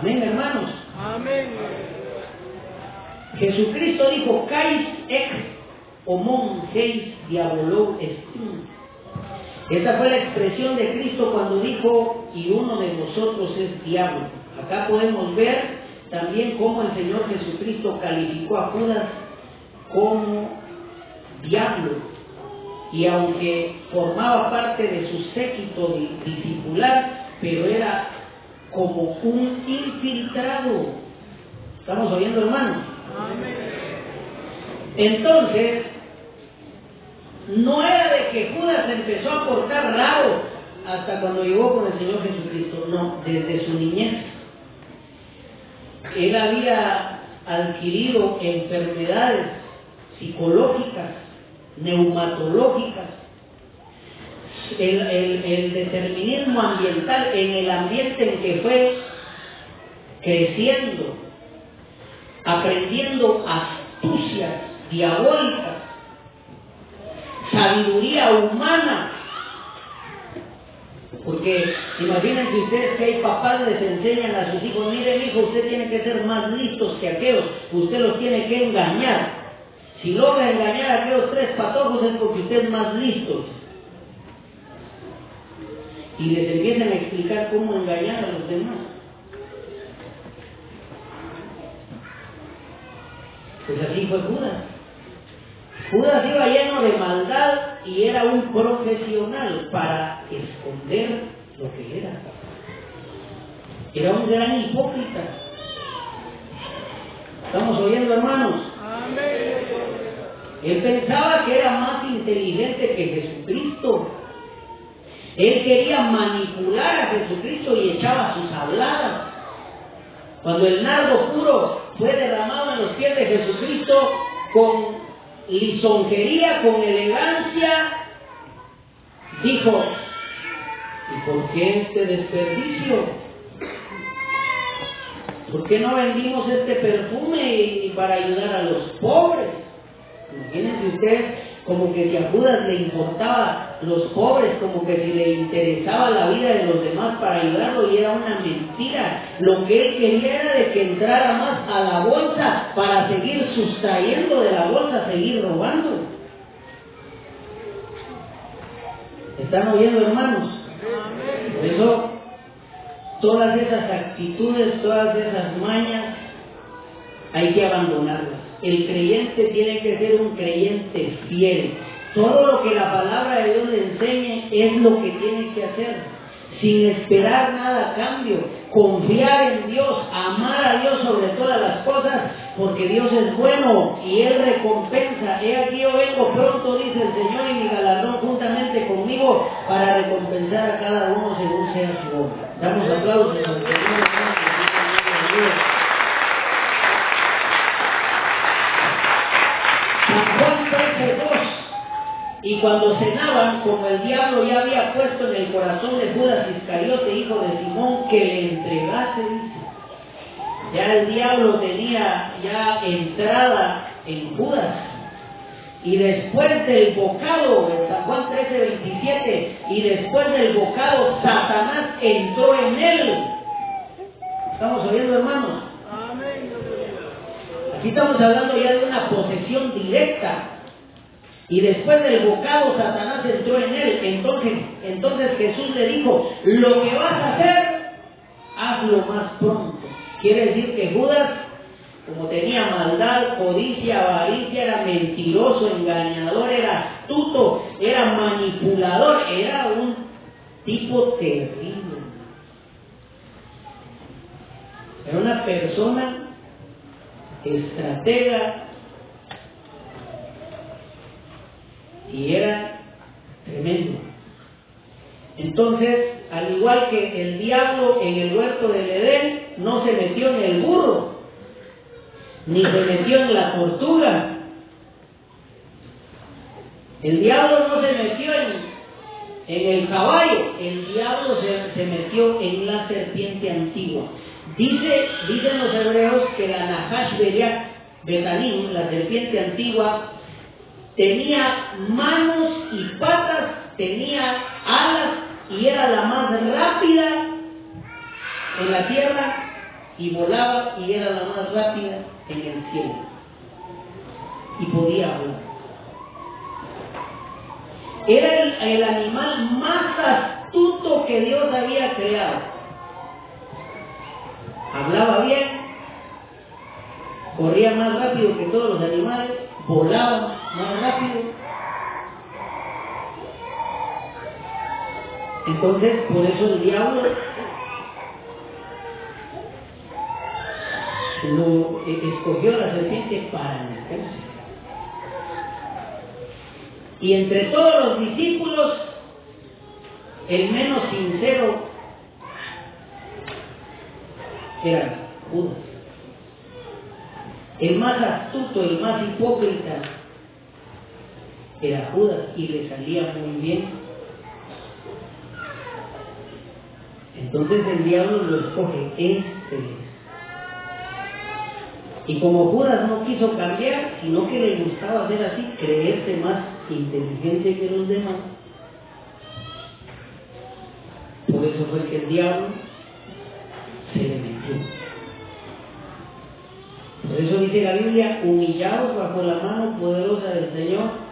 Speaker 1: Amén, hermanos.
Speaker 2: Amén.
Speaker 1: Jesucristo dijo: Cais ex homon heis diabolou estin. Esta fue la expresión de Cristo cuando dijo: y uno de vosotros es diablo. Acá podemos ver también cómo el Señor Jesucristo calificó a Judas como diablo, y aunque formaba parte de su séquito discipular, pero era como un infiltrado. ¿Estamos oyendo, hermanos?
Speaker 2: Amén.
Speaker 1: Entonces, no era de que Judas empezó a portar raro hasta cuando llegó con el Señor Jesucristo, no, desde su niñez. Él había adquirido enfermedades psicológicas, neumatológicas, el determinismo ambiental en el ambiente en que fue creciendo, aprendiendo astucias diabólicas, sabiduría humana. Porque imagínense ustedes que hay papás les enseñan a sus hijos: mire, hijo, usted tiene que ser más listos que aquellos, usted los tiene que engañar. Si logra engañar a aquellos 3 patojos es porque usted es más listo. Y les empiezan a explicar cómo engañar a los demás. Pues así fue Judas. Judas iba lleno de maldad y era un profesional para esconder lo que era. Era un gran hipócrita. ¿Estamos oyendo, hermanos?
Speaker 2: Amén.
Speaker 1: Él pensaba que era más inteligente que Jesucristo. Él quería manipular a Jesucristo y echaba sus habladas. Cuando el nardo puro fue derramado en los pies de Jesucristo con lisonjería, con elegancia, dijo: ¿y por qué este desperdicio? ¿Por qué no vendimos este perfume para ayudar a los pobres? Imagínense ustedes, como que si a Judas le importaba los pobres, como que si le interesaba la vida de los demás para ayudarlo, y era una mentira. Lo que él quería era de que entrara más a la bolsa para seguir sustrayendo de la bolsa, seguir robando. ¿Están oyendo, hermanos? Por eso, todas esas actitudes, todas esas mañas, hay que abandonarlas. El creyente tiene que ser un creyente fiel. Todo lo que la palabra de Dios le enseñe es lo que tiene que hacer, sin esperar nada a cambio. Confiar en Dios, amar a Dios sobre todas las cosas, porque Dios es bueno y Él recompensa. He aquí yo vengo pronto, dice el Señor, y mi galardón juntamente conmigo para recompensar a cada uno según sea su obra. Damos aplausos al Señor. Juan 13:2. Y cuando cenaban, como el diablo ya había puesto en el corazón de Judas Iscariote, hijo de Simón, que le entregase, dice. Ya el diablo tenía ya entrada en Judas. Y después del bocado, en San Juan 13:27, y después del bocado, Satanás entró en él. ¿Estamos oyendo, hermanos?
Speaker 2: Amén.
Speaker 1: Aquí estamos hablando ya de una posesión directa. Y después del bocado, Satanás entró en él. Entonces Jesús le dijo: lo que vas a hacer, hazlo más pronto. Quiere decir que Judas, como tenía maldad, codicia, avaricia, era mentiroso, engañador, era astuto, era manipulador, era un tipo terrible. Era una persona estratega y era tremendo. Entonces, al igual que el diablo en el huerto del Edén, no se metió en el burro, ni se metió en la tortuga. El diablo no se metió en el caballo, el diablo se metió en la serpiente antigua. Dicen los hebreos que la Nahash Betanim, la serpiente antigua, tenía manos y patas, tenía alas y era la más rápida en la tierra y volaba y era la más rápida en el cielo y podía volar. Era el animal más astuto que Dios había creado. Hablaba bien, corría más rápido que todos los animales, volaba más rápido. Entonces, por eso el diablo lo escogió la serpiente para meterse. Y entre todos los discípulos, el menos sincero era Judas. El más astuto, el más hipócrita era Judas y le salía muy bien. Entonces el diablo lo escoge, este es. Y como Judas no quiso cambiar, sino que le gustaba hacer así, creerse más inteligente que los demás, por eso fue que el diablo se le metió. Por eso dice la Biblia: humillaos bajo la mano poderosa del Señor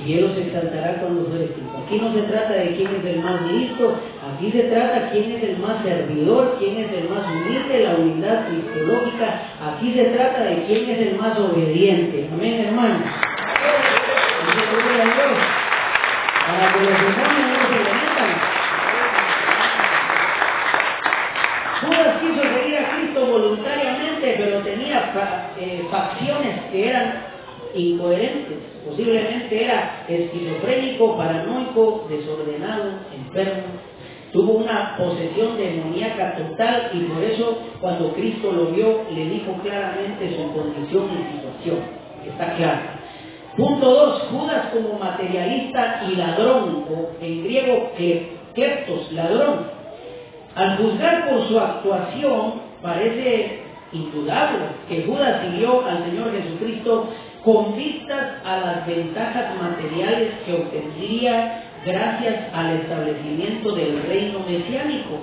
Speaker 1: y Él os exaltará cuando fuere tiempo. Aquí no se trata de quién es el más listo, aquí se trata de quién es el más servidor, quién es el más humilde, la humildad cristológica. Aquí se trata de quién es el más obediente. Amén, hermanos. Para que los demonios no se le metan. Judas quiso seguir a Cristo voluntariamente, pero tenía facciones que eran incoherentes. Posiblemente era esquizofrénico, paranoico, desordenado, enfermo. Tuvo una posesión demoníaca total y por eso cuando Cristo lo vio le dijo claramente su condición y situación. Está claro. Punto 2. Judas como materialista y ladrón, o en griego kleptos, ladrón. Al juzgar por su actuación, parece indudable que Judas siguió al Señor Jesucristo con vistas a las ventajas materiales que obtendría gracias al establecimiento del reino mesiánico.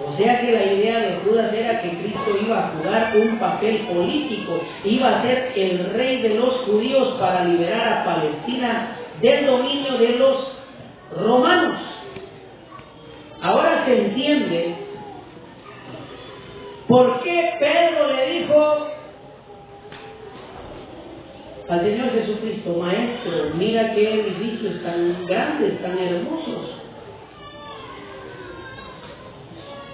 Speaker 1: O sea que la idea de Judas era que Cristo iba a jugar un papel político, iba a ser el rey de los judíos para liberar a Palestina del dominio de los romanos. Ahora se entiende por qué Pedro le dijo al Señor Jesucristo: Maestro, mira qué edificios tan grandes, tan hermosos.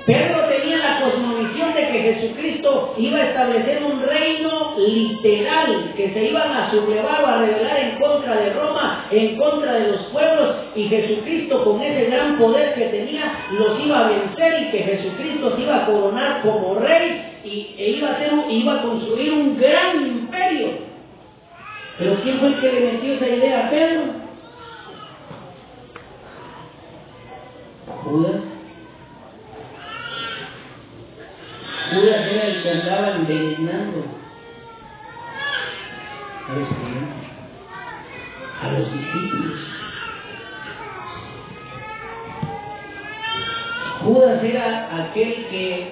Speaker 1: Pedro tenía la cosmovisión de que Jesucristo iba a establecer un reino literal, que se iban a sublevar o a rebelar en contra de Roma, en contra de los pueblos, y Jesucristo con ese gran poder que tenía los iba a vencer, y que Jesucristo se iba a coronar como rey e iba a construir un gran imperio. Pero ¿quién fue el que le metió esa idea a Pedro? Judas. Judas era el que andaba envenenando a los creyentes, a los discípulos. Judas era aquel que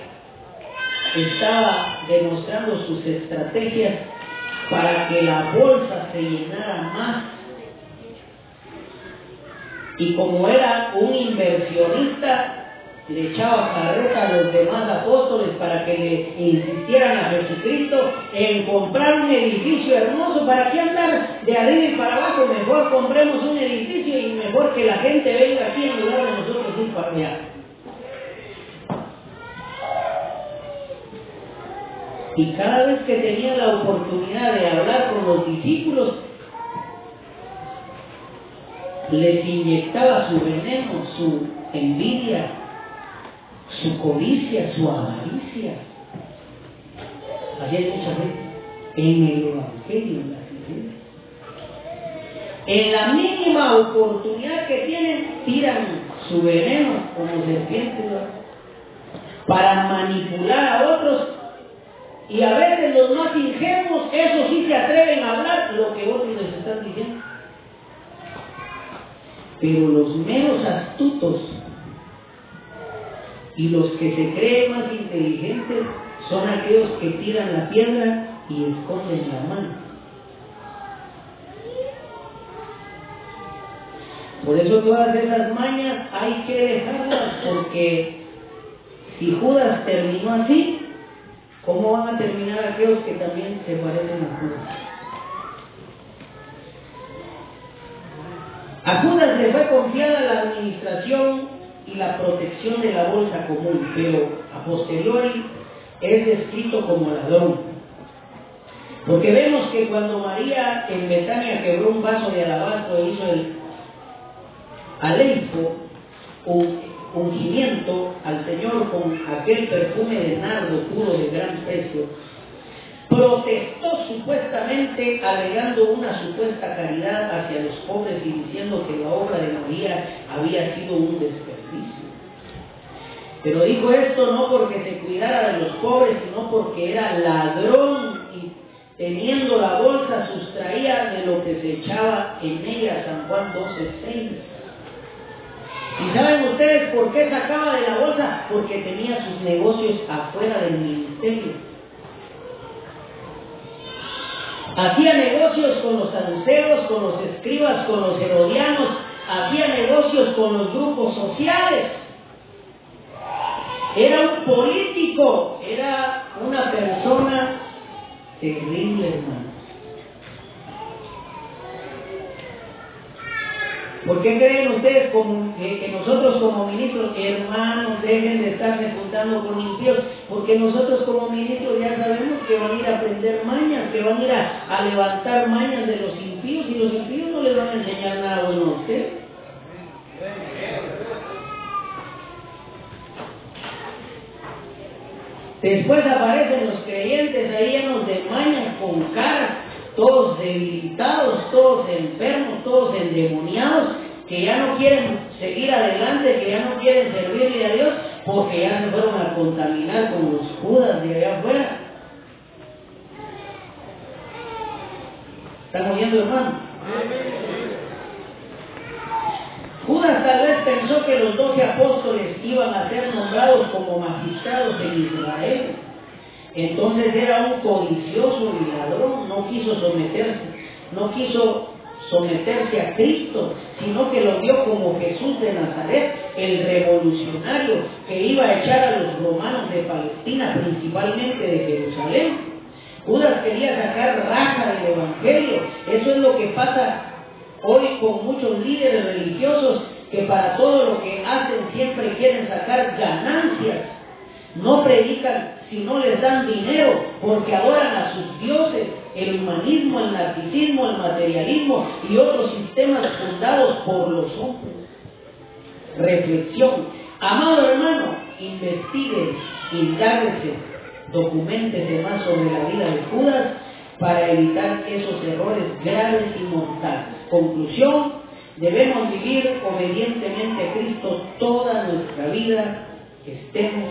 Speaker 1: estaba demostrando sus estrategias para que la bolsa se llenara más. Y como era un inversionista, le echaba carreta a los demás apóstoles para que le insistieran a Jesucristo en comprar un edificio hermoso. ¿Para qué andar de arriba y para abajo? Mejor compremos un edificio y mejor que la gente venga aquí en lugar de nosotros ir para allá. Y cada vez que tenía la oportunidad de hablar con los discípulos, les inyectaba su veneno, su envidia, su codicia, su avaricia. Así hay mucha gente en el Evangelio, en las iglesias. En la mínima oportunidad que tienen, tiran su veneno como serpientes para manipular a otros. Y a veces los más ingenuos, esos sí se atreven a hablar lo que otros les están diciendo. Pero los menos astutos y los que se creen más inteligentes son aquellos que tiran la piedra y esconden la mano. Por eso todas esas mañas hay que dejarlas, porque si Judas terminó así, ¿cómo van a terminar aquellos que también se parecen a Judas? A Judas le fue confiada la administración y la protección de la bolsa común, pero a posteriori es descrito como ladrón. Porque vemos que cuando María en Betania quebró un vaso de alabastro e hizo el aleifo, un ungimiento al Señor con aquel perfume de nardo puro de gran precio, protestó supuestamente alegando una supuesta caridad hacia los pobres y diciendo que la obra de María había sido un desperdicio. Pero dijo esto no porque se cuidara de los pobres, sino porque era ladrón y teniendo la bolsa sustraía de lo que se echaba en ella. San Juan 12:6. ¿Y saben ustedes por qué sacaba de la bolsa? Porque tenía sus negocios afuera del ministerio. Hacía negocios con los saduceos, con los escribas, con los herodianos, hacía negocios con los grupos sociales. Era un político, era una persona terrible, hermano. ¿Por qué creen ustedes que nosotros como ministros, hermanos, dejen de estarse juntando con impíos? Porque nosotros como ministros ya sabemos que van a ir a aprender mañas, que van a ir a levantar mañas de los impíos, y los impíos no les van a enseñar nada bueno a ustedes. Después aparecen los creyentes ahí llenos de mañas, con caras, todos debilitados, todos enfermos, todos endemoniados, que ya no quieren seguir adelante, que ya no quieren servirle a Dios, porque ya se fueron a contaminar con los Judas de allá afuera. ¿Están oyendo, hermano? Judas tal vez pensó que los 12 apóstoles iban a ser nombrados como magistrados en Israel. Entonces era un codicioso y ladrón, no quiso someterse a Cristo, sino que lo vio como Jesús de Nazaret, el revolucionario que iba a echar a los romanos de Palestina, principalmente de Jerusalén. Judas quería sacar raja del evangelio. Eso es lo que pasa hoy con muchos líderes religiosos, que para todo lo que hacen siempre quieren sacar ganancias. No predican si no les dan dinero, porque adoran a sus dioses, el humanismo, el narcisismo, el materialismo y otros sistemas fundados por los hombres. Reflexión. Amado hermano, investigue, indáguese, documéntese más sobre la vida de Judas para evitar esos errores graves y mortales. Conclusión: debemos vivir obedientemente a Cristo toda nuestra vida, estemos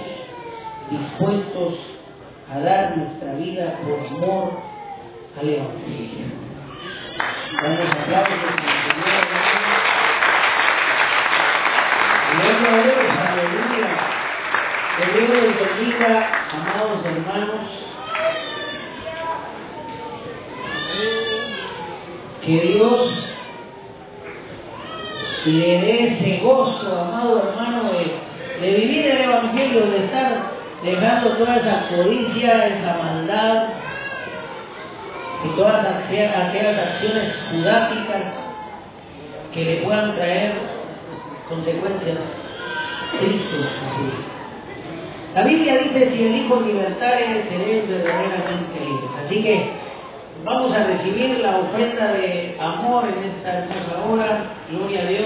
Speaker 1: dispuestos a dar nuestra vida por amor al Evangelio. Damos aplausos al Señor. Gloria a Dios, aleluya. Que Dios les bendiga, amados hermanos. Que Dios le dé ese gozo, amado hermano, de vivir el Evangelio, de estar dejando toda esa codicia, esa maldad y todas aquellas acciones judáticas que le puedan traer consecuencias tristes. La Biblia dice: si el Hijo libertare, seréis verdaderamente libres. Así que vamos a recibir la ofrenda de amor en esta hermosa hora. Gloria a Dios.